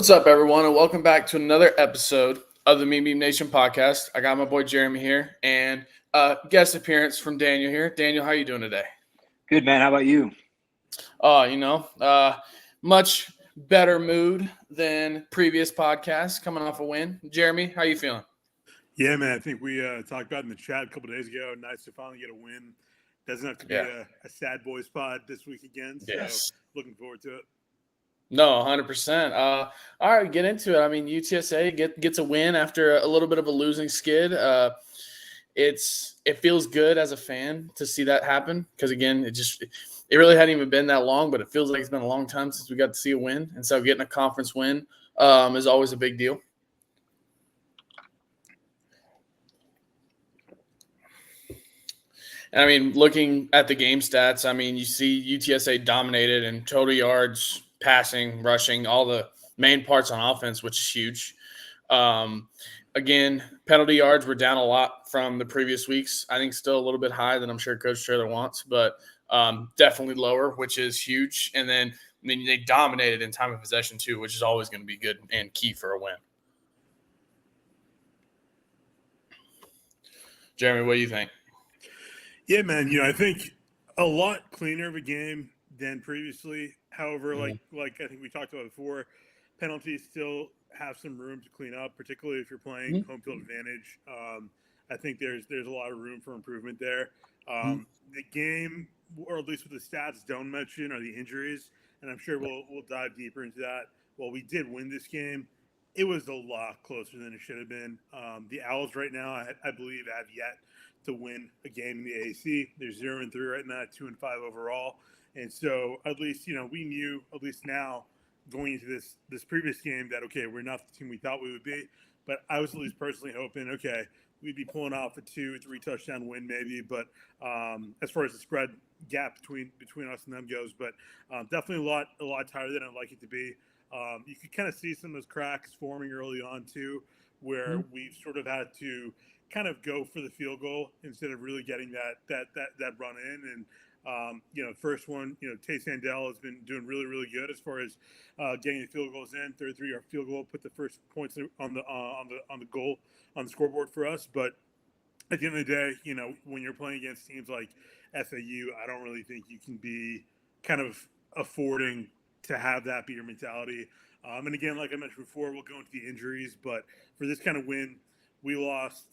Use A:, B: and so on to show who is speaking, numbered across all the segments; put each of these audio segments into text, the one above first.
A: What's up, everyone, and welcome back to another episode of the Meme Nation podcast. I got my boy Jeremy here, and guest appearance from Daniel here. Daniel, how you doing today?
B: Good, man. How about you?
A: Much better mood than previous podcasts coming off a win. Jeremy, how you feeling?
C: Yeah, man. I think we talked about in the chat a couple of days ago. Nice to finally get a win. Doesn't have to be a sad boys pod this week again. So looking forward to it.
A: No, 100%. All right, get into it. I mean, UTSA gets a win after a little bit of a losing skid. It feels good as a fan to see that happen because, again, it really hadn't even been that long, but it feels like it's been a long time since we got to see a win. And so getting a conference win is always a big deal. And I mean, looking at the game stats, I mean, you see UTSA dominated in total yards, passing, rushing, all the main parts on offense, which is huge. Again, penalty yards were down a lot from the previous weeks. I think still a little bit higher than I'm sure Coach Traylor wants, but definitely lower, which is huge. And then, I mean, they dominated in time of possession too, which is always going to be good and key for a win. Jeremy, what do you think?
C: Yeah, man. I think a lot cleaner of a game than previously. However, like I think we talked about before, penalties still have some room to clean up, particularly if you're playing home field advantage. I think there's a lot of room for improvement there. The game, or at least what the stats don't mention, are the injuries, and I'm sure we'll dive deeper into that. While we did win this game, it was a lot closer than it should have been. The Owls right now, I believe, have yet to win a game in the AAC. They're 0-3 right now, 2-5 overall. And so at least, we knew, at least now, going into this previous game that, okay, we're not the team we thought we would be. But I was at least personally hoping, okay, we'd be pulling off a 2-3 touchdown win maybe. But as far as the spread gap between us and them goes, but definitely a lot tighter than I'd like it to be. You could kind of see some of those cracks forming early on too, where we've sort of had to kind of go for the field goal instead of really getting that run in. And first one, Tay Sandell has been doing really, really good as far as getting the field goals in. 33-yard field goal, put the first points on the goal on the scoreboard for us. But at the end of the day, when you're playing against teams like FAU, I don't really think you can be kind of affording to have that be your mentality. And again, like I mentioned before, we'll go into the injuries, but for this kind of win, we lost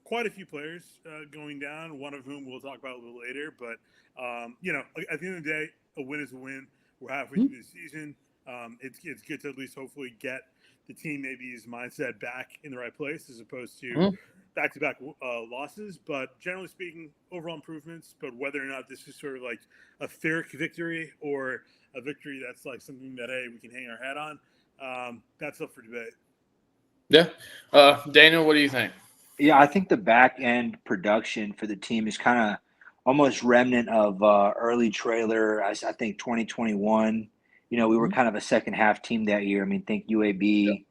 C: quite a few players going down, one of whom we'll talk about a little later. But, at the end of the day, a win is a win. We're halfway through the season. It's good to at least hopefully get the team maybe his mindset back in the right place as opposed to back-to-back losses. But generally speaking, overall improvements. But whether or not this is sort of like a fair victory or a victory that's like something that, hey, we can hang our hat on, that's up for debate.
A: Yeah. Daniel, what do you think?
B: Yeah, I think the back end production for the team is kind of almost remnant of early trailer. I think 2021. We were kind of a second half team that year. I mean, think UAB.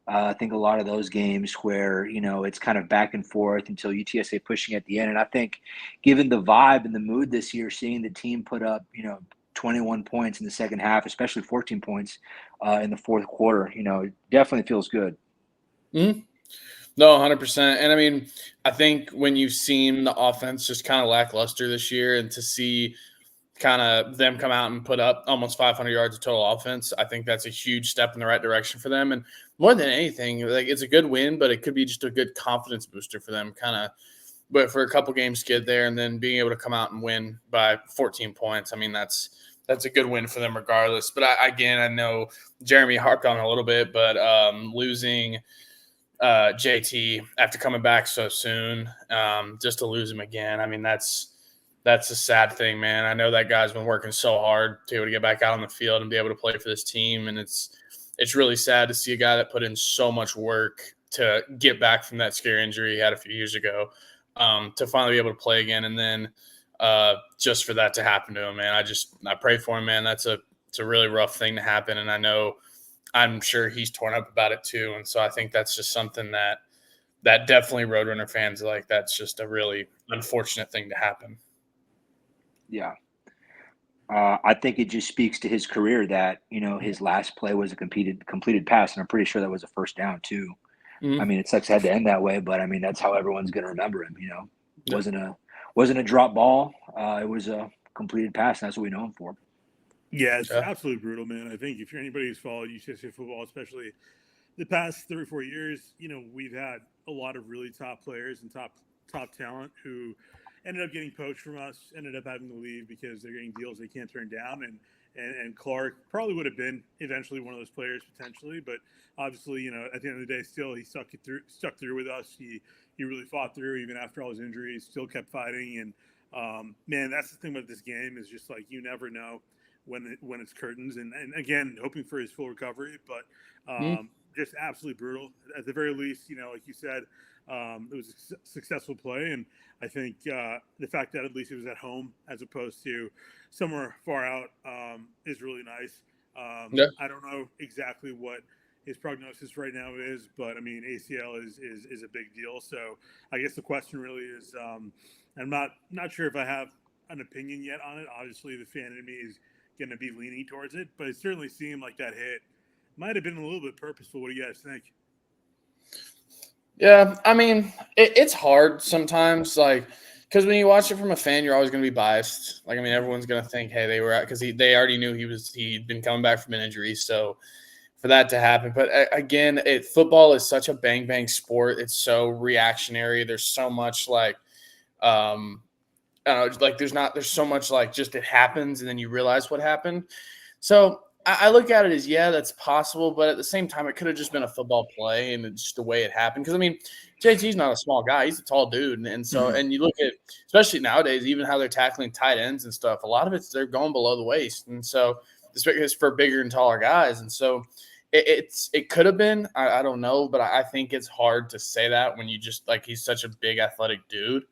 B: I think a lot of those games where it's kind of back and forth until UTSA pushing at the end. And I think, given the vibe and the mood this year, seeing the team put up 21 points in the second half, especially 14 points in the fourth quarter, it definitely feels good.
A: No, 100%. And I mean, I think when you've seen the offense just kind of lackluster this year, and to see kind of them come out and put up almost 500 yards of total offense, I think that's a huge step in the right direction for them. And more than anything, like, it's a good win, but it could be just a good confidence booster for them, kind of. But for a couple games skid there, and then being able to come out and win by 14 points, I mean, that's a good win for them regardless. But I know Jeremy harped on it a little bit, but losing JT after coming back so soon, just to lose him again, I mean, that's a sad thing, man. I know that guy's been working so hard to be able to get back out on the field and be able to play for this team, and it's really sad to see a guy that put in so much work to get back from that scare injury he had a few years ago, to finally be able to play again, and then just for that to happen to him, man. I pray for him, man. It's a really rough thing to happen, and I'm sure he's torn up about it too. And so I think that's just something that definitely Roadrunner fans like. That's just a really unfortunate thing to happen.
B: Yeah. I think it just speaks to his career that, his last play was a completed pass, and I'm pretty sure that was a first down too. I
A: Mhm.
B: mean, it sucks it had to end that way, but I mean, that's how everyone's going to remember him.
A: Yeah.
B: Wasn't a drop ball. It was a completed pass, and that's what we know him for.
C: Yeah, it's
A: Yeah.
C: absolutely brutal, man. I think if you're anybody who's followed UCSA football, especially the past 3 or 4 years, we've had a lot of really top players and top talent who ended up getting poached from us, ended up having to leave because they're getting deals they can't turn down. And Clark probably would have been eventually one of those players potentially, but obviously, at the end of the day, still he stuck through with us. He really fought through even after all his injuries, still kept fighting. And man, that's the thing about this game is just like you never know when it's curtains. And again, hoping for his full recovery, but
A: Mhm.
C: just absolutely brutal. At the very least, like you said, it was a successful play, and I think the fact that at least it was at home as opposed to somewhere far out is really nice.
A: Yeah.
C: I don't know exactly what his prognosis right now is, but I mean ACL is a big deal. So I guess the question really is, I'm not sure if I have an opinion yet on it. Obviously, the fan in me is going to be leaning towards it, but it certainly seemed like that hit might have been a little bit purposeful. What do you guys think?
A: Yeah, I mean, it's hard sometimes, like, because when you watch it from a fan, you're always going to be biased. Like, I mean, everyone's going to think, hey, they were out because they already knew he'd been coming back from an injury, so for that to happen. But again, football is such a bang bang sport. It's so reactionary. There's so much like, I don't know, like there's so much like just it happens and then you realize what happened. So I look at it as, yeah, that's possible, but at the same time, it could have just been a football play and it's just the way it happened. Because I mean, JT's not a small guy; he's a tall dude, and so and you look at especially nowadays, even how they're tackling tight ends and stuff. A lot of it's they're going below the waist, and so it's for bigger and taller guys, and so it could have been. I don't know, but I think it's hard to say that when you just like he's such a big athletic dude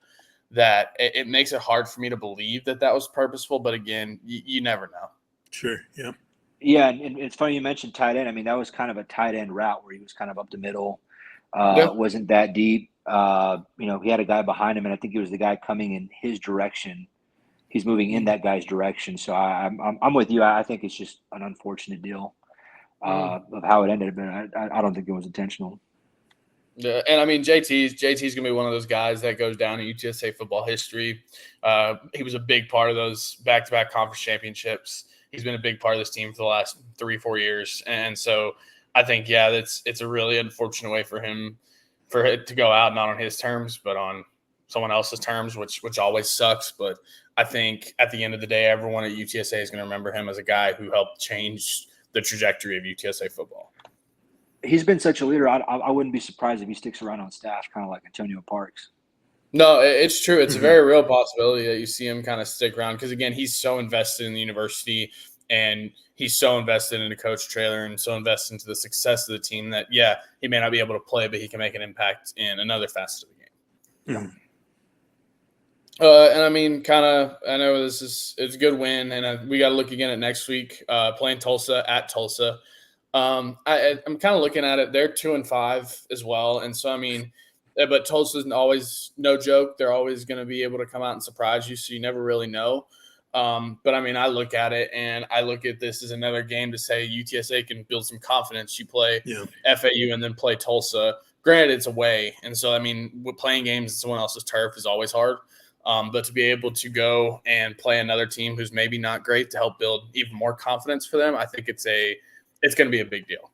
A: that it makes it hard for me to believe that that was purposeful. But again, you never know.
C: Sure. Yeah.
B: Yeah, and it's funny you mentioned tight end. I mean, that was kind of a tight end route where he was kind of up the middle,
A: Yeah.
B: wasn't that deep. He had a guy behind him, and I think it was the guy coming in his direction. He's moving in
A: Mm,
B: that guy's direction. So I'm with you. I think it's just an unfortunate deal
A: mm.
B: of how it ended, but I don't think it was intentional.
A: Yeah, and I mean JT's gonna be one of those guys that goes down in UTSA football history. He was a big part of those back-to-back conference championships. He's been a big part of this team for the last 3-4 years, and so I think it's a really unfortunate way for him for it to go out not on his terms but on someone else's terms, which always sucks. But I think at the end of the day, everyone at UTSA is going to remember him as a guy who helped change the trajectory of UTSA football.
B: He's been such a leader. I wouldn't be surprised if he sticks around on staff, kind of like Antonio Parks.
A: No, it's true. It's a
C: Mhm.
A: very real possibility that you see him kind of stick around because, again, he's so invested in the university and he's so invested in the coach trailer and so invested into the success of the team that, yeah, he may not be able to play, but he can make an impact in another facet of the game.
C: Mhm.
A: And I mean, I know it's a good win, and we got to look again at next week, playing Tulsa at Tulsa. I'm kind of looking at it. They're 2-5 as well, and so I mean, but Tulsa's always no joke. They're always going to be able to come out and surprise you, so you never really know. But I mean, I look at it and I look at this as another game to say UTSA can build some confidence. You play
C: Yeah.
A: FAU and then play Tulsa. Granted, it's away, and so I mean, with playing games on someone else's turf is always hard. But to be able to go and play another team who's maybe not great to help build even more confidence for them, I think it's going to be a big deal.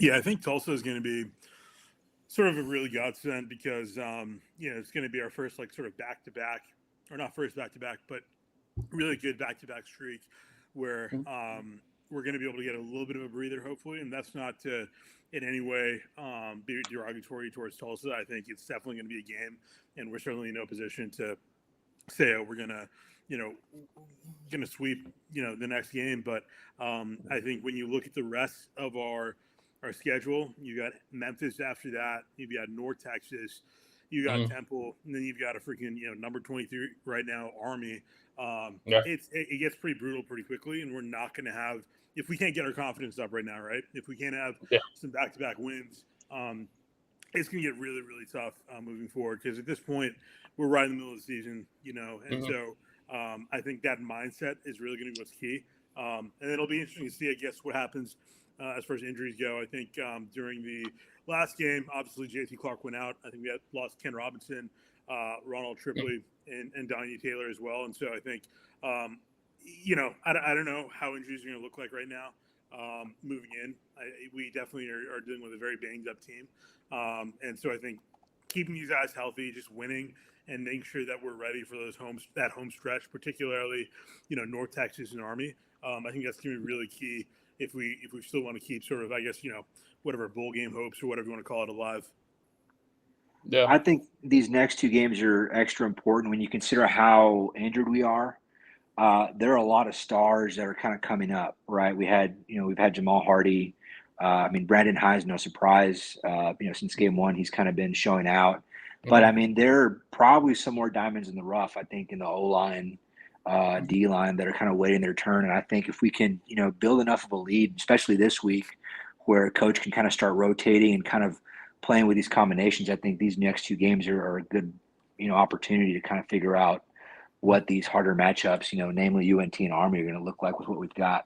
C: Yeah, I think Tulsa is going to be sort of a really godsend because it's going to be our first like sort of back to back, or not first back to back, but really good back to back streak where we're going to be able to get a little bit of a breather, hopefully, and that's not to in any way be derogatory towards Tulsa. I think it's definitely going to be a game, and we're certainly in no position to say, oh, we're gonna, gonna sweep, the next game. But I think when you look at the rest of our schedule, you got Memphis after that, you've got North Texas, you got Temple, and then you've got a freaking number 23 right now, Army.
A: Yeah.
C: It gets pretty brutal pretty quickly, and we're not going to have if we can't get our confidence up right now, right? If we can't have some back-to-back wins, it's going to get really, really tough moving forward because at this point we're right in the middle of the season, and so I think that mindset is really going to be what's key. And it'll be interesting to see, I guess, what happens as far as injuries go. I think during the last game, obviously JT Clark went out. I think we had lost Ken Robinson, Ronald Tripley, and Donnie Taylor as well. And so I think, I don't know how injuries are going to look like right now moving in. We definitely are dealing with a very banged up team. And so I think keeping these guys healthy, just winning and making sure that we're ready for that home stretch, particularly, North Texas and Army. I think that's going to be really key if we still want to keep sort of, I guess, whatever bowl game hopes or whatever you want to call it alive.
A: Yeah.
B: I think these next two games are extra important when you consider how injured we are. There are a lot of stars that are kind of coming up, right? We've had Jamal Hardy. Brandon Hines, no surprise. Since game one, he's kind of been showing out. But there are probably some more diamonds in the rough, I think, in the O-line, D-line that are kind of waiting their turn. And I think if we can, build enough of a lead, especially this week, where a coach can kind of start rotating and kind of playing with these combinations, I think these next two games are a good, opportunity to kind of figure out what these harder matchups, namely UNT and Army, are going to look like with what we've got.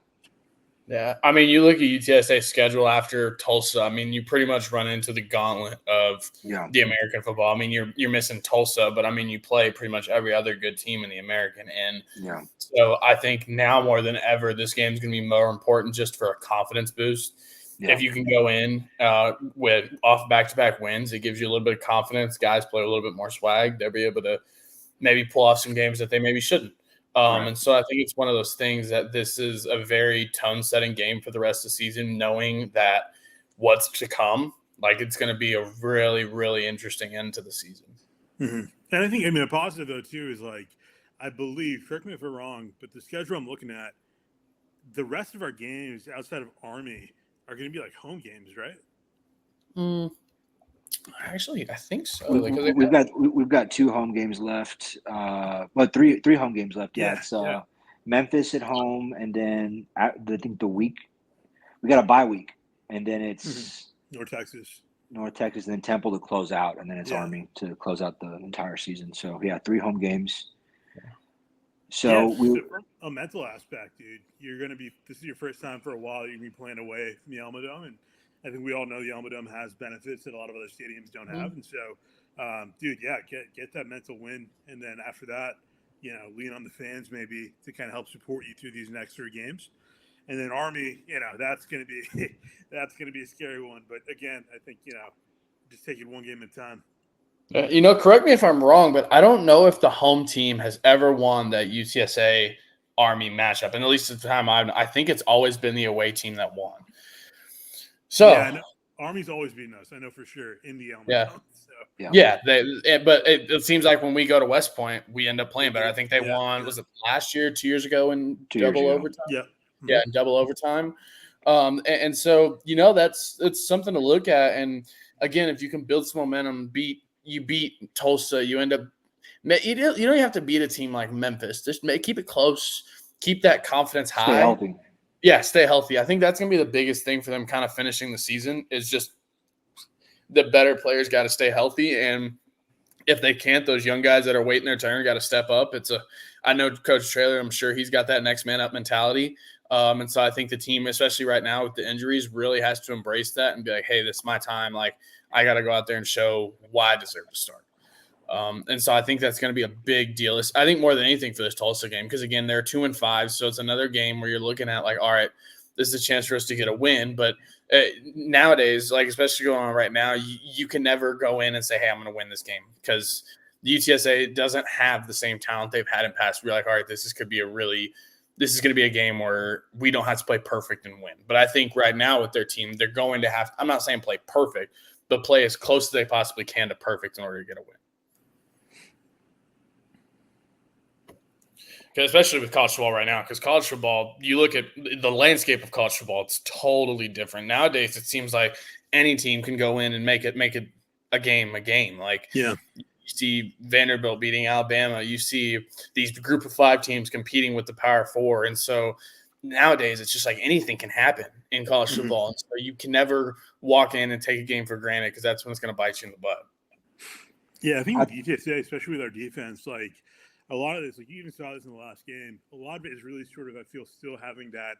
A: Yeah. You look at UTSA's schedule after Tulsa. You pretty much run into the gauntlet of the American football. You're missing Tulsa, but you play pretty much every other good team in the American. And so I think now more than ever, this game is going to be more important just for a confidence boost. Yeah. If you can go in with off back-to-back wins, it gives you a little bit of confidence. Guys play a little bit more swag. They'll be able to maybe pull off some games that they maybe shouldn't. Right. And so I think it's one of those things that this is a very tone-setting game for the rest of the season, knowing that what's to come, it's going to be a really, really interesting end to the season.
C: Mm-hmm. And I think, a positive, though, too, is, I believe, correct me if I'm wrong, but the schedule I'm looking at, the rest of our games outside of Army are going to be, home games, right?
A: Actually, I think so.
B: We've got 2 home games left. Three home games left. Yeah, it's Memphis at home, and then I think we got a bye week, and then it's
C: North Texas,
B: and then Temple to close out, and then it's Army to close out the entire season. So 3 home games. So
C: from a mental aspect, dude, this is your first time for a while. You're gonna be playing away from the Alamo, and I think we all know the Alamo has benefits that a lot of other stadiums don't have. And so, get that mental win. And then after that, lean on the fans maybe to kind of help support you through these next 3 games. And then Army, that's going to be a scary one. But again, I think, just take it one game at a time.
A: Correct me if I'm wrong, but I don't know if the home team has ever won that UTSA Army matchup. And at least at the time, I think it's always been the away team that won. So
C: Army's always beaten us. I know for sure in the Alamo.
A: Yeah.
C: So.
A: But it seems like when we go to West Point, we end up playing better. I think they won. Was it last year, 2 years ago in double overtime?
C: Yeah. Mm-hmm.
A: Yeah, in double overtime. And so it's something to look at. And again, if you can build some momentum, you beat Tulsa, you end up. You don't have to beat a team like Memphis. Just keep it close. Keep that confidence high.
B: Stay healthy.
A: Yeah, stay healthy. I think that's going to be the biggest thing for them kind of finishing the season is just the better players got to stay healthy. And if they can't, those young guys that are waiting their turn got to step up. I know Coach Traylor, I'm sure he's got that next man up mentality. And so I think the team, especially right now with the injuries, really has to embrace that and be like, hey, this is my time. I got to go out there and show why I deserve to start. And so I think that's going to be a big deal. I think more than anything for this Tulsa game, because again, they're 2-5. So it's another game where you're looking at all right, this is a chance for us to get a win. But nowadays, especially going on right now, you can never go in and say, hey, I'm going to win this game because the UTSA doesn't have the same talent they've had in past. We're like, all right, this is going to be a game where we don't have to play perfect and win. But I think right now with their team, they're going to have, I'm not saying play perfect, but play as close as they possibly can to perfect in order to get a win. Especially with college football right now, because college football, you look at the landscape of college football, it's totally different. Nowadays, it seems like any team can go in and make it a game. You see Vanderbilt beating Alabama. You see these group of 5 teams competing with the Power 4. And so nowadays, it's just anything can happen in college football. And so you can never walk in and take a game for granted because that's when it's going to bite you in the butt.
C: Yeah, I think with UTSA, especially with our defense, a lot of this, like you even saw this in the last game, a lot of it is really sort of, I feel, still having that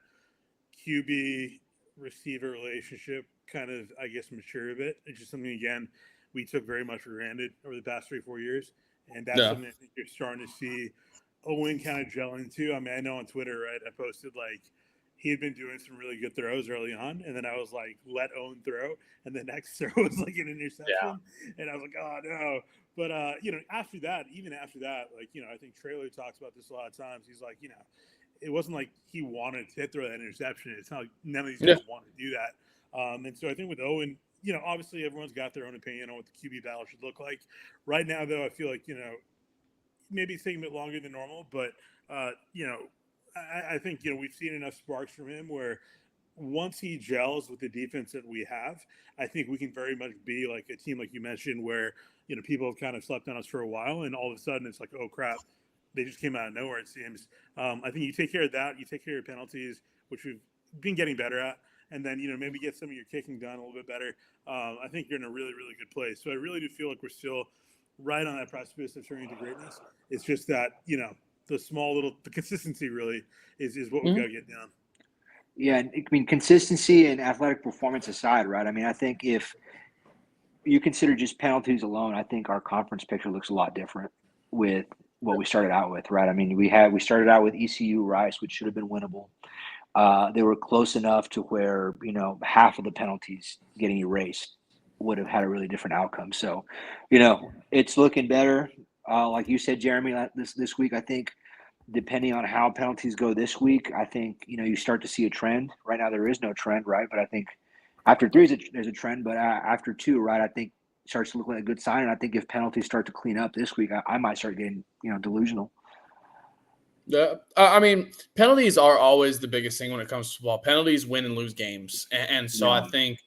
C: QB receiver relationship kind of, I guess, mature a bit. It's just something, again, we took very much for granted over the past 3 or 4 years. And that's
A: Yeah.
C: something I think you're starting to see Owen kind of gel into. I mean, I know on Twitter, right, I posted like he had been doing some really good throws early on. And then I was like, let Owen throw. And the next throw was like an interception. Yeah. And I was like, oh, no. But, after that, like, I think Traylor talks about this a lot of times. He's like, it wasn't like he wanted to throw that interception. It's not like none of these guys want to do that. And so I think with Owen, obviously everyone's got their own opinion on what the QB battle should look like. Right now, though, I feel like, maybe it's taking a bit longer than normal, but, I think, we've seen enough sparks from him where once he gels with the defense that we have, I think we can very much be like a team, like you mentioned, where, people have kind of slept on us for a while and all of a sudden it's like, oh, crap. They just came out of nowhere, it seems. I think you take care of that. You take care of your penalties, which we've been getting better at. And then, maybe get some of your kicking done a little bit better. I think you're in a really, really good place. So I really do feel like we're still right on that precipice of turning into greatness. It's just that, the consistency really is what we've got to get down.
B: Yeah, I mean, consistency and athletic performance aside, right? I mean, I think if you consider just penalties alone, I think our conference picture looks a lot different with what we started out with, right? I mean, we started out with ECU Rice, which should have been winnable. They were close enough to where, half of the penalties getting erased would have had a really different outcome. So, it's looking better. Like you said, Jeremy, this week, I think, depending on how penalties go this week, I think, you start to see a trend. Right now, there is no trend, right? But I think after 3, there's a trend. But after 2, right, I think it starts to look like a good sign. And I think if penalties start to clean up this week, I might start getting, delusional.
A: Yeah, I mean, penalties are always the biggest thing when it comes to football. Penalties win and lose games, and so I think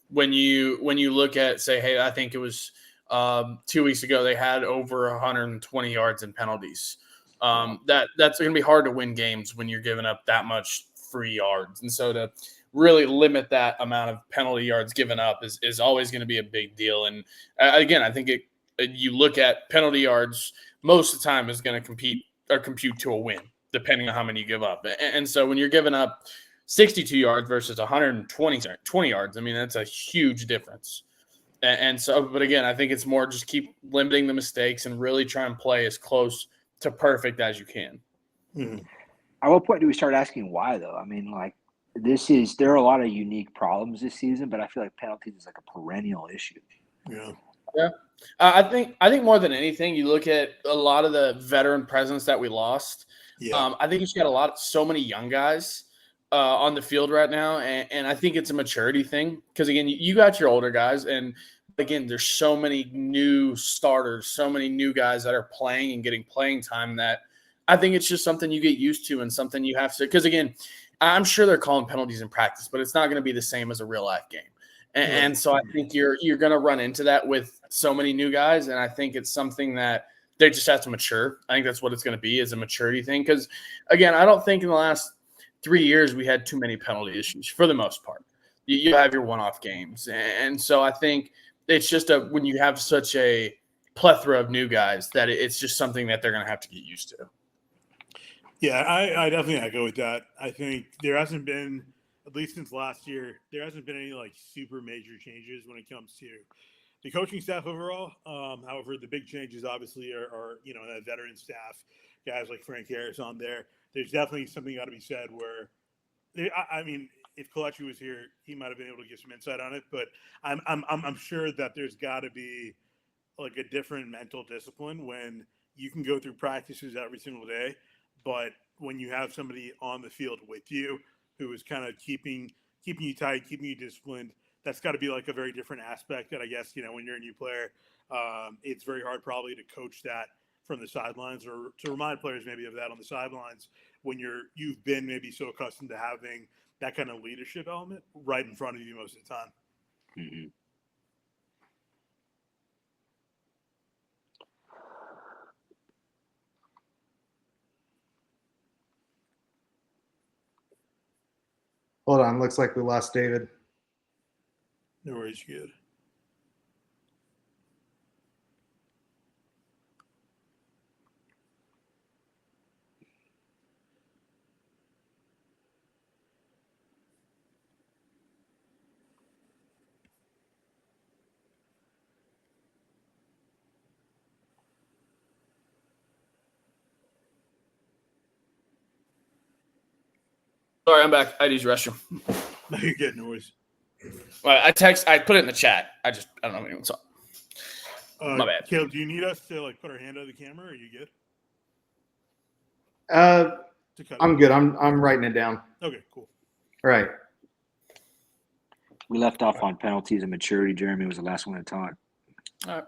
A: when you look at, say, hey, I think it was 2 weeks ago they had over 120 yards in penalties. That's going to be hard to win games when you're giving up that much free yards, and so to really limit that amount of penalty yards given up is always going to be a big deal. And again, I think you look at penalty yards most of the time is going to compute to a win, depending on how many you give up. And so when you're giving up 62 yards versus 20 yards, I mean, that's a huge difference. And so, but again, I think it's more just keep limiting the mistakes and really try and play as close to perfect as you can.
C: Mm-hmm.
B: At what point do we start asking why, though? I mean, like, there are a lot of unique problems this season, but I feel like penalties is like a perennial issue.
C: Yeah.
A: Yeah. I think more than anything, you look at a lot of the veteran presence that we lost.
C: Yeah.
A: I think you got so many young guys on the field right now, and I think it's a maturity thing because again, you got your older guys, and again, there's so many new starters, so many new guys that are playing and getting playing time that I think it's just something you get used to and something you have to. Because again, I'm sure they're calling penalties in practice, but it's not going to be the same as a real life game. And so I think you're going to run into that with so many new guys, and I think it's something that they just have to mature. I think that's what it's going to be, is a maturity thing. Because, again, I don't think in the last 3 years we had too many penalty issues for the most part. You have your one-off games. And so I think it's just when you have such a plethora of new guys that it's just something that they're going to have to get used to.
C: Yeah, I definitely echo with that. I think there hasn't been, at least since last year, there hasn't been any like super major changes when it comes to the coaching staff overall. However, the big changes obviously are that veteran staff, guys like Frank Harris on there. There's definitely something got to be said where, I mean, if Kalechi was here, he might have been able to give some insight on it. But I'm sure that there's got to be like a different mental discipline when you can go through practices every single day, but when you have somebody on the field with you who is kind of keeping you tight, keeping you disciplined, that's got to be like a very different aspect that I guess, when you're a new player, it's very hard probably to coach that from the sidelines or to remind players maybe of that on the sidelines when you've been maybe so accustomed to having that kind of leadership element right in front of you most of the time.
B: Mm-hmm.
D: Hold on. Looks like we lost David.
C: No worries, good.
A: Sorry, I'm back. I use the restroom.
C: No, you're good. No worries.
A: Well, I put it in the chat. I don't know what anyone saw. My bad.
C: Caleb, do you need us to like put our hand on the camera? Or are you good?
D: I'm good. I'm writing it down.
C: Okay, cool.
D: All right.
B: We left off on penalties and maturity. Jeremy was the last one to talk.
A: All right.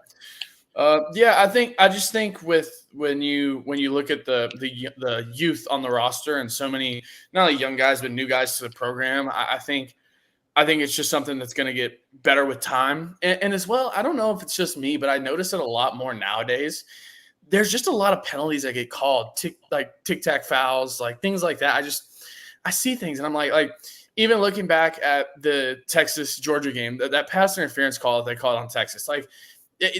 A: I just think with when you look at the youth on the roster and so many not only young guys but new guys to the program, I think it's just something that's going to get better with time. And as well, I don't know if it's just me, but I notice it a lot more nowadays. There's just a lot of penalties that get called, tic-tac fouls, like things like that. I see things and I'm like even looking back at the Texas-Georgia game, that pass interference call that they called on Texas,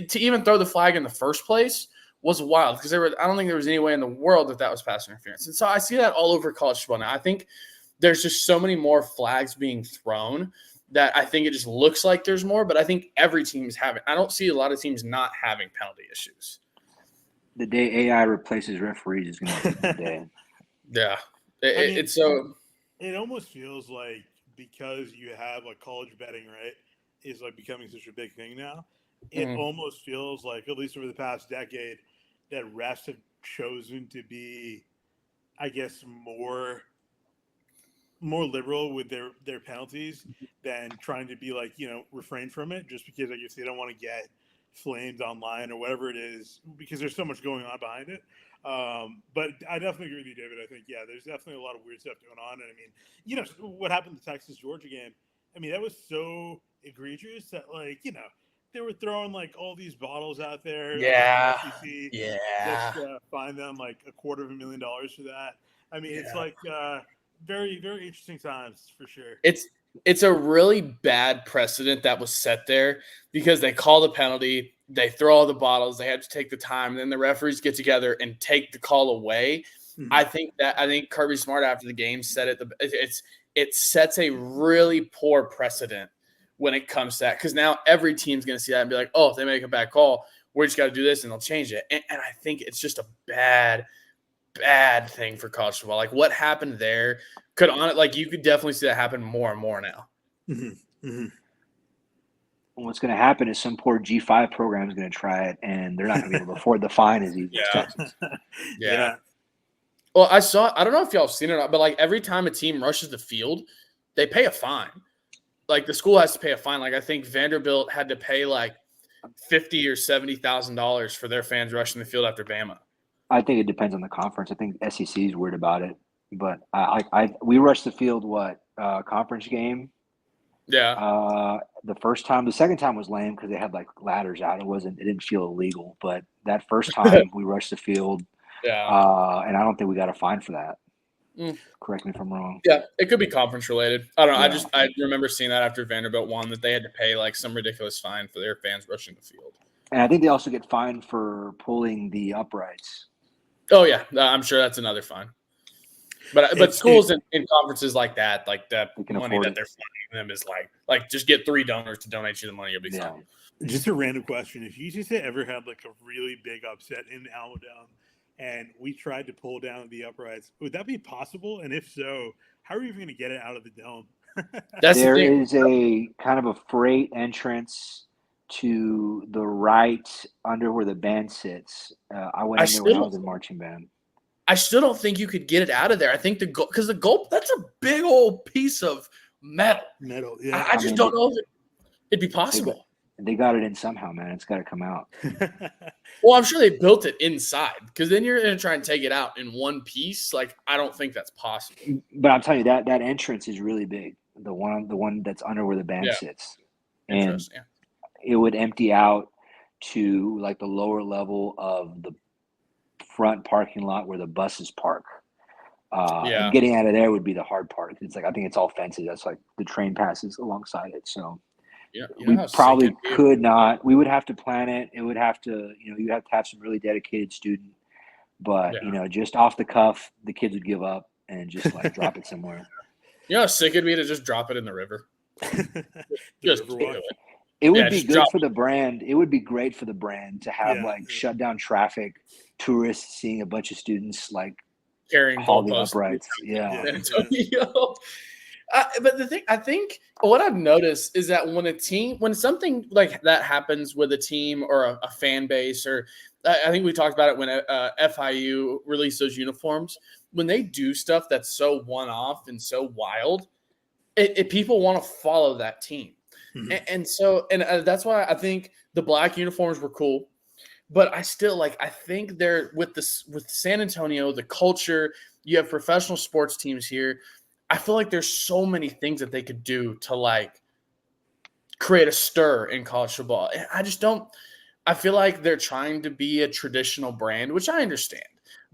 A: to even throw the flag in the first place was wild because I don't think there was any way in the world that was pass interference. And so I see that all over college football now. I think there's just so many more flags being thrown that I think it just looks like there's more, but I think every team is having – I don't see a lot of teams not having penalty issues.
B: The day AI replaces referees is going to be the day.
A: Yeah. It's so –
C: It almost feels like because you have like college betting, right, is like becoming such a big thing now. It almost feels like, at least over the past decade, that refs have chosen to be, I guess, more liberal with their penalties than trying to be like, refrain from it just because I guess they don't want to get flamed online or whatever it is because there's so much going on behind it. But I definitely agree with you, David. I think, there's definitely a lot of weird stuff going on. And I mean, what happened in the Texas-Georgia game, I mean, that was so egregious that they were throwing like all these bottles out there.
A: Yeah.
C: Just find them like $250,000 for that. I mean, it's like very, very interesting times for sure.
A: It's a really bad precedent that was set there because they call the penalty, they throw all the bottles, they have to take the time, and then the referees get together and take the call away. Mm-hmm. I think Kirby Smart after the game said it sets a really poor precedent when it comes to that because now every team's going to see that and be like, oh, if they make a bad call, we just got to do this and they'll change it. And I think it's just a bad thing for college football. Like what happened there you could definitely see that happen more and more now.
C: Mm-hmm. Mm-hmm.
B: What's going to happen is some poor G5 program is going to try it, and they're not going to be able to afford the fine as easy as Texas.
A: Yeah. Well, I don't know if y'all have seen it or not, but like every time a team rushes the field, they pay a fine. Like the school has to pay a fine. Like I think Vanderbilt had to pay like $50,000 or $70,000 for their fans rushing the field after Bama.
B: I think it depends on the conference. I think SEC is worried about it, but we rushed the field. Conference game?
A: Yeah.
B: The first time, the second time was lame because they had like ladders out. It didn't feel illegal, but that first time we rushed the field.
A: Yeah.
B: And I don't think we got a fine for that. Correct me if I'm wrong.
A: Yeah, it could be conference related. I don't know. Yeah. I remember seeing that after Vanderbilt won that they had to pay like some ridiculous fine for their fans rushing the field.
B: And I think they also get fined for pulling the uprights.
A: Oh yeah, I'm sure that's another fine. But schools in conferences like that money that they're funding them is like just get 3 donors to donate you the money. You'll be fine.
C: Just a random question: if UCSA ever had like a really big upset in Alabama, and we tried to pull down the uprights, would that be possible? And if so, how are we even going to get it out of the dome?
B: There is a kind of a freight entrance to the right under where the band sits. I went in there when I was in marching band.
A: I still don't think you could get it out of there. I think because the goal, that's a big old piece of metal.
C: Yeah.
A: I just don't know if it'd be possible.
B: They got it in somehow, man. It's got to come out.
A: Well, I'm sure they built it inside because then you're going to try and take it out in one piece. Like, I don't think that's possible.
B: But I'm telling you, that entrance is really big. The one that's under where the band sits. And it would empty out to like the lower level of the front parking lot where the buses park. And getting out of there would be the hard part. It's like, I think it's all fences. That's like the train passes alongside it. So we probably could not. We would have to plan it. It would have to, you'd have to have some really dedicated student. But, just off the cuff, the kids would give up and just like drop it somewhere.
A: You know how sick it'd be to just drop it in the river? Just do it.
B: It would be good for the brand. It would be great for the brand to have shut down traffic, tourists seeing a bunch of students like
A: carrying
B: haul the
A: goalposts.
B: uprights. Yeah.
A: Antonio. But the thing, I think what I've noticed is that when something like that happens with a team or a fan base, or I think we talked about it when FIU released those uniforms, when they do stuff that's so one-off and so wild, people want to follow that team.
C: Mhm.
A: And that's why I think the black uniforms were cool. But I think they're with San Antonio, the culture, you have professional sports teams here. I feel like there's so many things that they could do to like create a stir in college football. And I feel like they're trying to be a traditional brand, which I understand.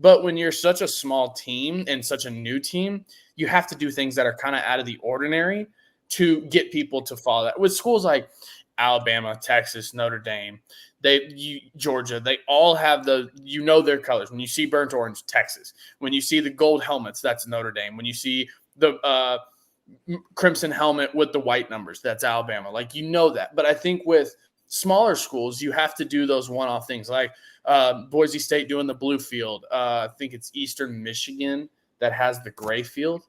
A: But when you're such a small team and such a new team, you have to do things that are kind of out of the ordinary to get people to follow that. With schools like Alabama, Texas, Notre Dame, Georgia, they all have their colors. When you see burnt orange, Texas. When you see the gold helmets, that's Notre Dame. When you see the crimson helmet with the white numbers, that's Alabama. Like, that. But I think with smaller schools, you have to do those one-off things, like Boise State doing the blue field. I think it's Eastern Michigan that has the gray field,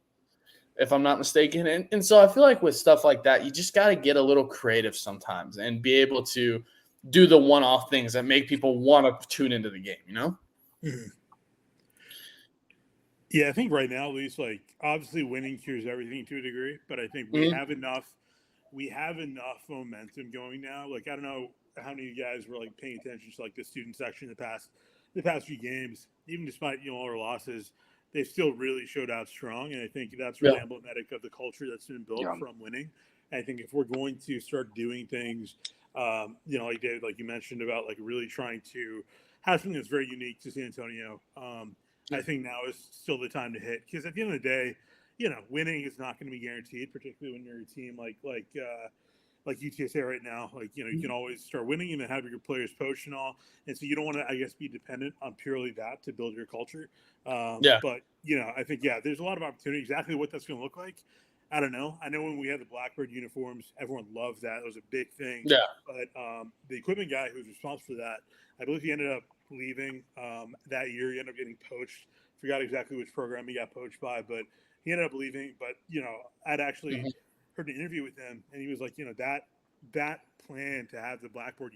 A: if I'm not mistaken. And so I feel like with stuff like that, you just got to get a little creative sometimes and be able to do the one-off things that make people want to tune into the game,
C: Mm-hmm. Yeah, I think right now, at least, like, obviously winning cures everything to a degree, but I think we have enough momentum going now. Like, I don't know how many of you guys were like paying attention to like the student section the past few games. Even despite all our losses, they still really showed out strong, and I think that's really emblematic of the culture that's been built from winning. And I think if we're going to start doing things, like David, like you mentioned about like really trying to have something that's very unique to San Antonio. I think now is still the time to hit, because at the end of the day, winning is not going to be guaranteed, particularly when you're a team like UTSA right now. Like, you can always start winning and then have your players poach and all. And so you don't want to, I guess, be dependent on purely that to build your culture. But, I think, there's a lot of opportunity. Exactly what that's going to look like, I don't know. I know when we had the Blackbird uniforms, everyone loved that. It was a big thing.
A: Yeah.
C: But the equipment guy who was responsible for that, I believe he ended up leaving that year. He ended up getting poached. Forgot exactly which program he got poached by, but he ended up leaving. But, I'd actually heard an interview with him, and he was like, that plan to have the Blackbird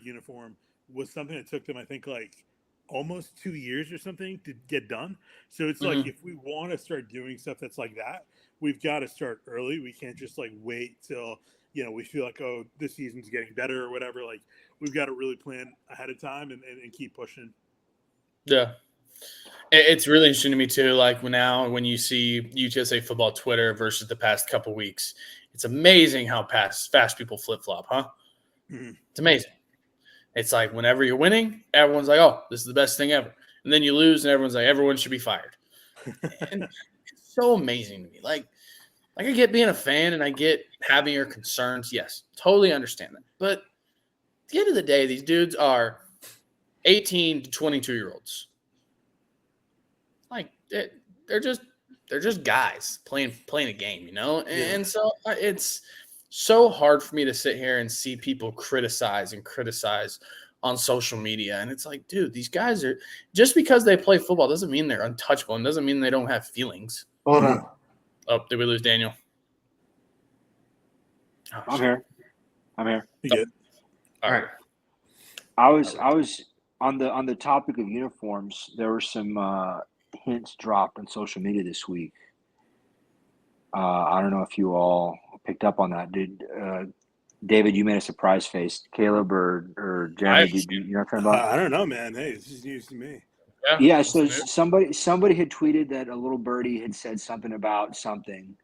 C: uniform was something that took them, I think, like almost 2 years or something to get done. So it's like, if we want to start doing stuff that's like that, we've got to start early. We can't just like wait till, we feel like, oh, this season's getting better or whatever. Like, we've got to really plan ahead of time and keep pushing.
A: Yeah. It's really interesting to me too. Like when you see UTSA football Twitter versus the past couple weeks, it's amazing how fast people flip flop, huh?
C: Mm-hmm.
A: It's amazing. It's like whenever you're winning, everyone's like, "Oh, this is the best thing ever," and then you lose, and everyone's like, "Everyone should be fired." And it's so amazing to me. Like I get being a fan, and I get having your concerns. Yes, totally understand that. But at the end of the day, these dudes are 18 to 22-year-olds. Like they're just guys playing a game, And so it's so hard for me to sit here and see people criticize on social media. And it's like, dude, these guys are, just because they play football doesn't mean they're untouchable and doesn't mean they don't have feelings.
D: Hold on.
A: Oh, did we lose Daniel?
B: Oh, I'm here.
C: You good?
A: All right.
B: I was on the topic of uniforms. There were some hints dropped on social media this week. I don't know if you all picked up on that. David, you made a surprise face. Caleb or Jeremy, you know what I'm talking about?
C: I don't know, man. Hey, this is news to me.
B: Yeah, so somebody had tweeted that a little birdie had said something about something.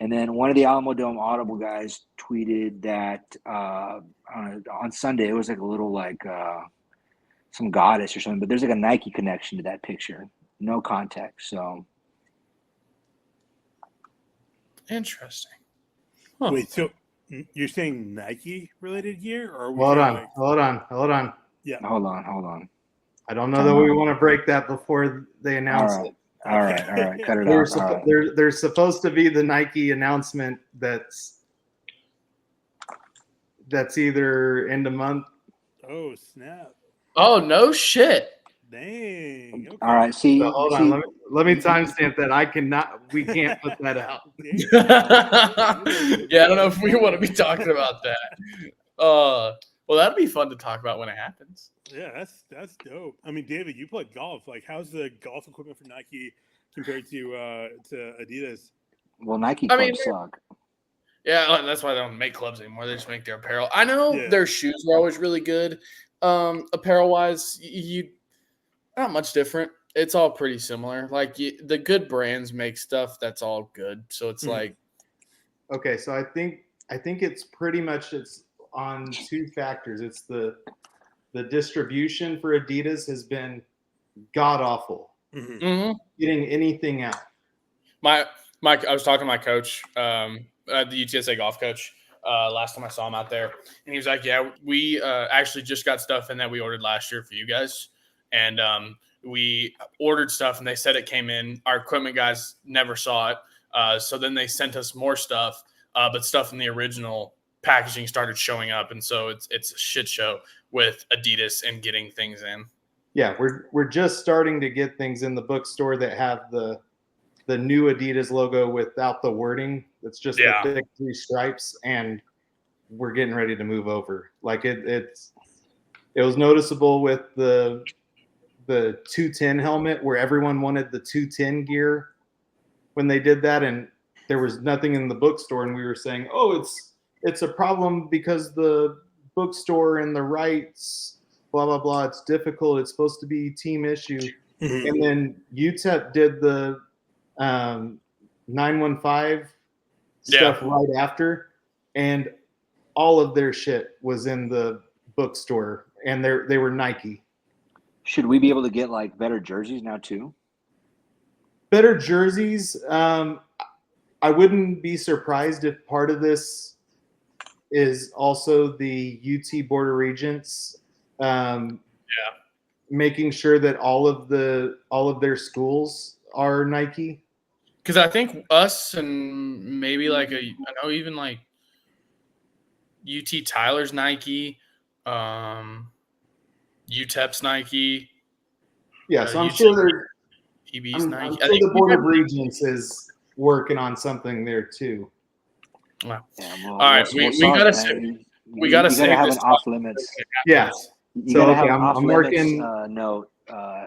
B: And then one of the Alamo Dome Audible guys tweeted that on Sunday, it was like a little like some goddess or something, but there's like a Nike connection to that picture. No context. So
A: Interesting. Huh.
C: Wait, so you're saying Nike related gear, or
D: Hold on.
B: yeah, hold on.
D: I don't know that we want to break that before they announce it.
B: All right. Cut it out.
D: There's supposed to be the Nike announcement that's either end of month.
C: Oh, snap.
A: Oh, no shit.
C: Dang. Okay.
B: All right. See,
D: So hold on. Let me timestamp that. We can't put that out.
A: Yeah, I don't know if we want to be talking about that. Well, that'd be fun to talk about when it happens.
C: Yeah, that's dope. I mean, David, you played golf. Like, how's the golf equipment from Nike compared to Adidas?
B: Well, Nike
A: I mean,
B: clubs suck.
A: yeah, that's why they don't make clubs anymore. They just make their apparel. I know
C: Yeah.
A: their shoes are always really good. Apparel wise, you not much different. It's all pretty similar. Like the good brands make stuff that's all good. So it's like,
D: Okay, so I think it's pretty much it's on two factors. It's the distribution for Adidas has been god awful.
A: mhm.
D: Getting anything out.
A: I was talking to my coach, the UTSA golf coach, last time I saw him out there, and he was like, "Yeah, we actually just got stuff in that we ordered last year for you guys, and we ordered stuff, and they said it came in. Our equipment guys never saw it, so then they sent us more stuff, but stuff in the original packaging started showing up, and so it's a shit show with Adidas and getting things in."
D: Yeah, we're just starting to get things in the bookstore that have the new Adidas logo without the wording. It's just the thick 3 stripes, and we're getting ready to move over. Like it was noticeable with the 210 helmet where everyone wanted the 210 gear when they did that, and there was nothing in the bookstore, and we were saying, oh, it's a problem because the bookstore and the rights, blah blah blah, it's difficult, it's supposed to be team issue. And then UTEP did the 915 stuff right after, and all of their shit was in the bookstore, and they were Nike.
B: Should we be able to get like better jerseys now too?
D: Better jerseys. I wouldn't be surprised if part of this is also the UT Board of Regents making sure that all of their schools are Nike.
A: Because I think us and maybe I know even like UT Tyler's Nike, UTEP's Nike.
D: Yeah, so I'm sure
A: PB's Nike.
D: I'm sure the Board of Regents is working on something there too.
A: Wow.
B: Yeah, well,
A: all right, we gotta
B: have an off limits.
D: Yeah.
B: You
D: so
B: gotta
D: okay,
B: have an off limits note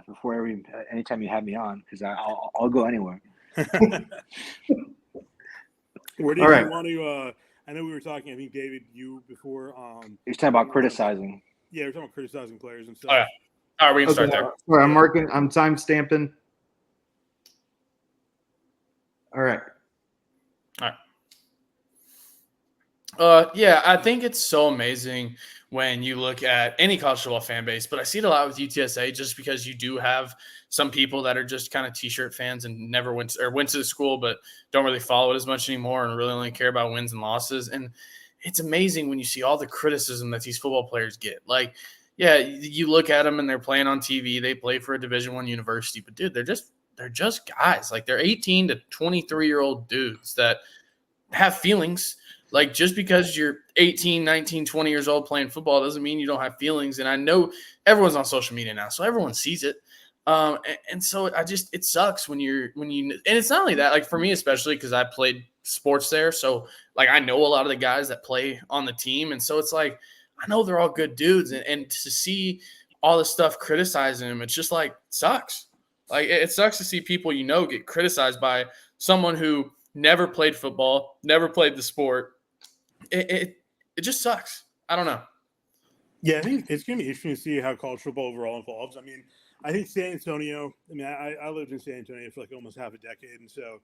B: before anytime you have me on, because I'll go anywhere.
C: Where do you want to? I know we were talking. I think David, you before.
B: You're talking about criticizing.
C: Yeah, we're talking about criticizing players and stuff.
A: All right. All right, we can start there.
D: All right, I'm marking. I'm time stamping. All right.
A: Yeah, I think it's so amazing when you look at any college football fan base, but I see it a lot with UTSA just because you do have some people that are just kind of T-shirt fans and never went to the school, but don't really follow it as much anymore and really only care about wins and losses. And it's amazing when you see all the criticism that these football players get. Like, yeah, you look at them and they're playing on TV. They play for a Division I university, but dude, they're just guys. Like, they're 18 to 23-year-old dudes that have feelings. Like, just because you're 18, 19, 20 years old playing football doesn't mean you don't have feelings. And I know everyone's on social media now, so everyone sees it. And so it sucks when and it's not only that, like for me, especially because I played sports there. So like, I know a lot of the guys that play on the team. And so it's like, I know they're all good dudes. And to see all this stuff criticizing them, it's just like, sucks. Like, it sucks to see people, get criticized by someone who never played football, never played the sport. It just sucks. I don't know.
C: Yeah, I think it's going to be interesting to see how college football overall evolves. I mean, I think San Antonio, I lived in San Antonio for like almost half a decade. And so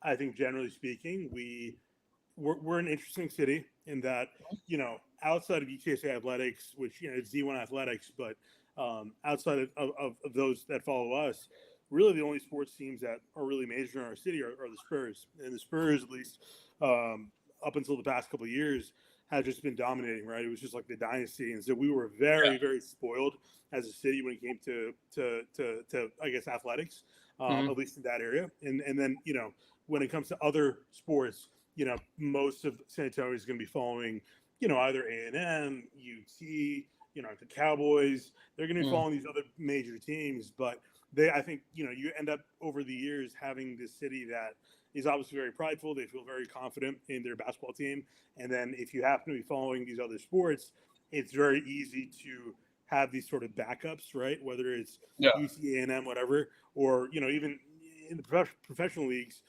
C: I think generally speaking, we're an interesting city in that, outside of UTSA athletics, which, it's D1 athletics, but outside of those that follow us, really the only sports teams that are really major in our city are the Spurs. And the Spurs, at least up until the past couple of years, had just been dominating, right? It was just like the dynasty. And so we were very, very spoiled as a city when it came to I guess, athletics, at least in that area. And then, when it comes to other sports, most of San Antonio is going to be following, either A&M, UT, the Cowboys. They're going to be following these other major teams, but I think, you end up over the years having this city that is obviously very prideful. They feel very confident in their basketball team. And then if you happen to be following these other sports, it's very easy to have these sort of backups, right? Whether it's UC A&M, whatever, or, even in the professional leagues,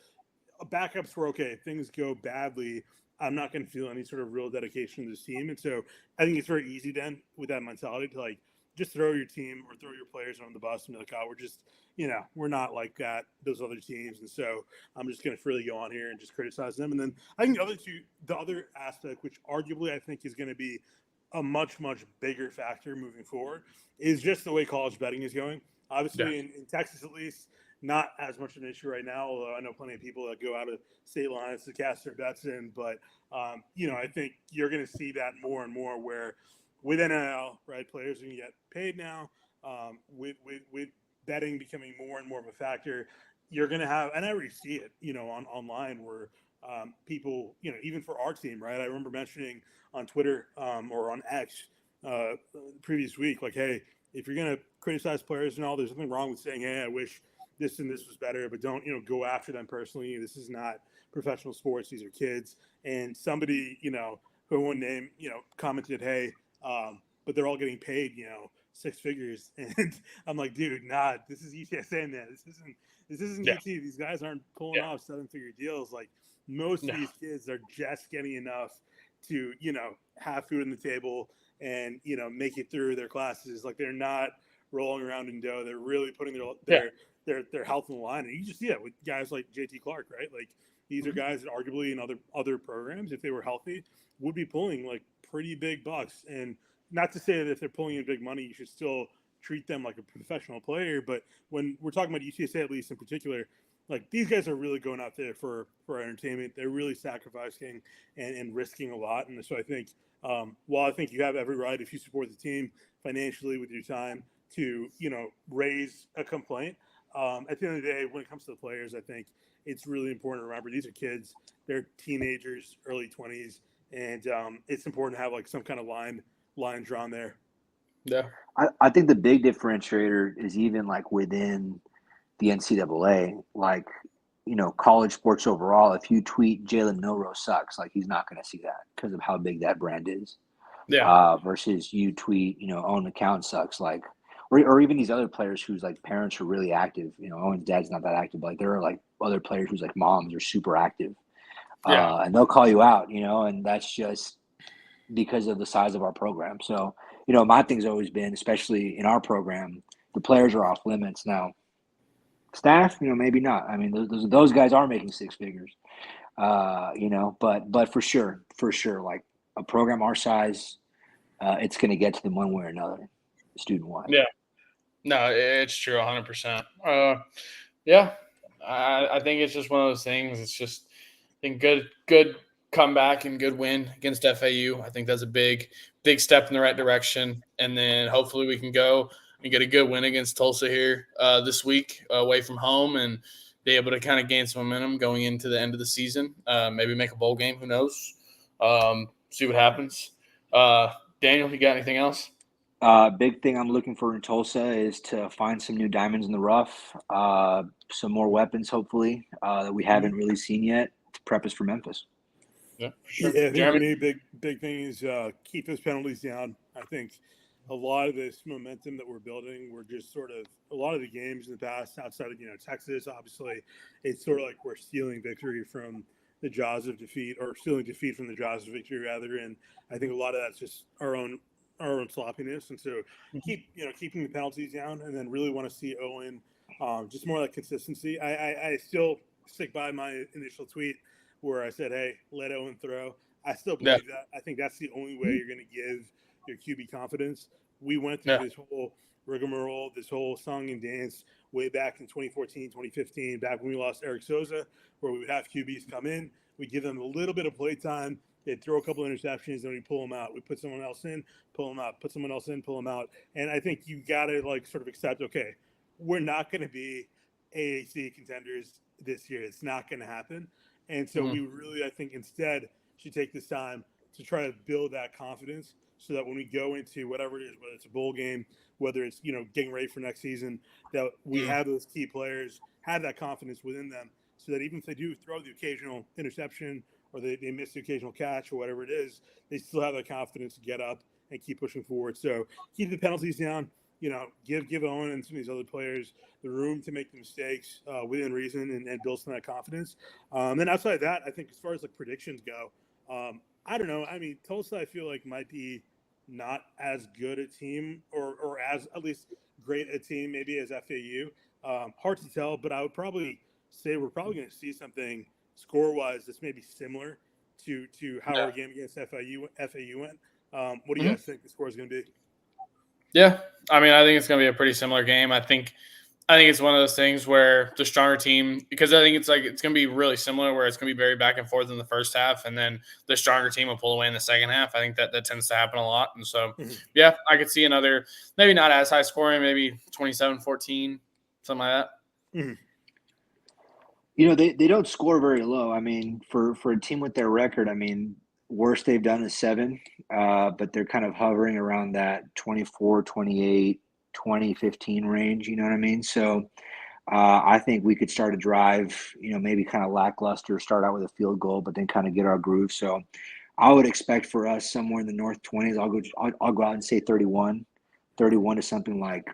C: backups were okay. If things go badly, I'm not going to feel any sort of real dedication to this team. And so I think it's very easy then with that mentality to like just throw your team or throw your players on the bus and be like, oh, we're just, we're not like that, those other teams. And so I'm just going to freely go on here and just criticize them. And then I think the other aspect, which arguably I think is going to be a much, much bigger factor moving forward, is just the way college betting is going. Obviously, in Texas, at least, not as much an issue right now, although I know plenty of people that go out of state lines to cast their bets in. But, I think you're going to see that more and more where with NIL, right, players are going to get paid now. With betting becoming more and more of a factor, you're going to have, and I already see it, online where people, even for our team, right? I remember mentioning on Twitter or on X previous week, like, hey, if you're going to criticize players and all, there's nothing wrong with saying, hey, I wish this and this was better, but don't, go after them personally. This is not professional sports. These are kids. And somebody, who I won't name, commented, hey, but they're all getting paid, six figures. And I'm like, dude, nah, this is UTSA, man. This isn't UT. These guys aren't pulling off 7-figure deals. Like most of these kids are just getting enough to, have food on the table and, make it through their classes. Like they're not rolling around in dough. They're really putting their health on the line. And you just see that with guys like JT Clark, right? Like these are guys that arguably in other programs, if they were healthy, would be pulling like pretty big bucks. And not to say that if they're pulling in big money, you should still treat them like a professional player. But when we're talking about UTSA, at least in particular, like these guys are really going out there for entertainment. They're really sacrificing and risking a lot. And so I think, while I think you have every right, if you support the team financially with your time, to raise a complaint, at the end of the day, when it comes to the players, I think it's really important to remember these are kids. They're teenagers, early 20s, and it's important to have like some kind of line drawn there.
A: Yeah,
B: I think the big differentiator is even like within the NCAA, like, college sports overall. If you tweet Jalen Milroe sucks, like he's not going to see that because of how big that brand is.
A: Yeah.
B: Versus you tweet, Owen McCown sucks, like, or even these other players whose like parents are really active. Owen's dad's not that active, but like there are like other players whose like moms are super active. And they'll call you out, and that's just because of the size of our program. So, my thing's always been, especially in our program, the players are off limits. Now, staff, maybe not. I mean, those guys are making six figures, but for sure, like a program our size, it's going to get to them one way or another, student-wise.
A: Yeah. No, it's true, 100%. Yeah, I think it's just one of those things. It's just, I think good comeback and good win against FAU. I think that's a big step in the right direction. And then hopefully we can go and get a good win against Tulsa here this week away from home and be able to kind of gain some momentum going into the end of the season. Maybe make a bowl game. Who knows? See what happens. Daniel, you got anything else?
B: Big thing I'm looking for in Tulsa is to find some new diamonds in the rough, some more weapons, hopefully, that we haven't really seen yet to prep us for Memphis.
A: Yeah, for sure.
C: Yeah, I think
A: Jeremy?
C: for me, big thing is keep those penalties down. I think a lot of this momentum that we're building, we're just sort of a lot of the games in the past outside of Texas. Obviously, it's sort of like we're stealing victory from the jaws of defeat, or stealing defeat from the jaws of victory, rather. And I think a lot of that's just our own sloppiness. And so keeping the penalties down, and then really want to see Owen just more like consistency. I still stick by my initial tweet where I said, hey, let Owen throw. I still believe that. I think that's the only way you're going to give your QB confidence. We went through this whole rigmarole, this whole song and dance way back in 2014, 2015, back when we lost Eric Sosa, where we would have QBs come in. We'd give them a little bit of play time. They'd throw a couple of interceptions, then we pull them out. We put someone else in, pull them out. Put someone else in, pull them out. And I think you got to like sort of accept, okay, we're not going to be AAC contenders this year. It's not going to happen. And so we really, I think, instead should take this time to try to build that confidence so that when we go into whatever it is, whether it's a bowl game, whether it's, getting ready for next season, that we have those key players have that confidence within them, so that even if they do throw the occasional interception or they miss the occasional catch or whatever it is, they still have the confidence to get up and keep pushing forward. So keep the penalties down. Give Owen and some of these other players the room to make the mistakes within reason and build some of that confidence. Then outside of that, I think as far as predictions go, I don't know. I mean, Tulsa, I feel like might be not as good a team or as at least great a team maybe as FAU. Hard to tell, but I would probably say we're probably going to see something score-wise that's maybe similar to how our game against FAU went. What do you guys think the score is going to be?
A: Yeah, I mean, I think it's going to be a pretty similar game. I think it's one of those things where the stronger team, because I think it's going to be really similar, where it's going to be very back and forth in the first half, and then the stronger team will pull away in the second half. I think that tends to happen a lot. And so, yeah, I could see another, maybe not as high scoring, maybe 27-14, something like that.
B: They don't score very low. I mean, for a team with their record, I mean, worst they've done is 7, but they're kind of hovering around that 24, 28, 20, 15 range. You know what I mean? So I think we could start a drive, maybe kind of lackluster, start out with a field goal, but then kind of get our groove. So I would expect for us somewhere in the north 20s. I'll go out and say 31 to something like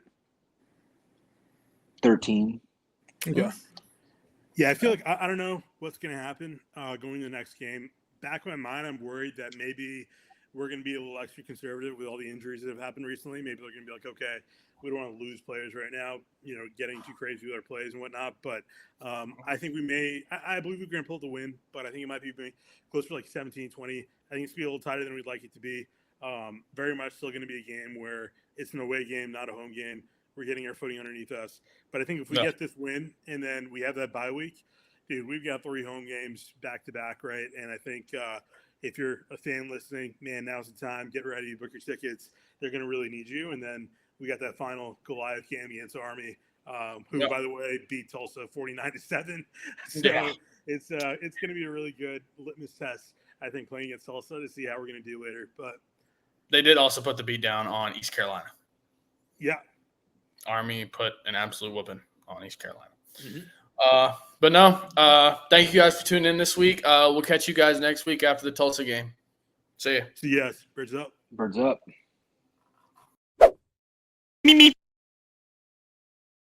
B: 13.
C: Okay. Yeah, I feel like I don't know what's going to happen going to the next game. Back in my mind, I'm worried that maybe we're going to be a little extra conservative with all the injuries that have happened recently. Maybe they're going to be like, okay, we don't want to lose players right now, getting too crazy with our plays and whatnot. But I think we may – I believe we're going to pull the win, but I think it might be closer to 17-20. I think it's going to be a little tighter than we'd like it to be. Very much still going to be a game where it's an away game, not a home game. We're getting our footing underneath us. But I think if we get this win and then we have that bye week, dude, we've got 3 home games back-to-back, right? And I think if you're a fan listening, man, now's the time. Get ready, book your tickets. They're going to really need you. And then we got that final Goliath game against Army, who, by the way, beat Tulsa 49-7. So it's going to be a really good litmus test, I think, playing against Tulsa to see how we're going to do later. But they
A: did also put the beat down on East Carolina.
C: Yeah.
A: Army put an absolute whooping on East Carolina. But no, thank you guys for tuning in this week. We'll catch you guys next week after the Tulsa game. See ya.
C: See you guys. Birds up.
B: Birds up.
A: Me.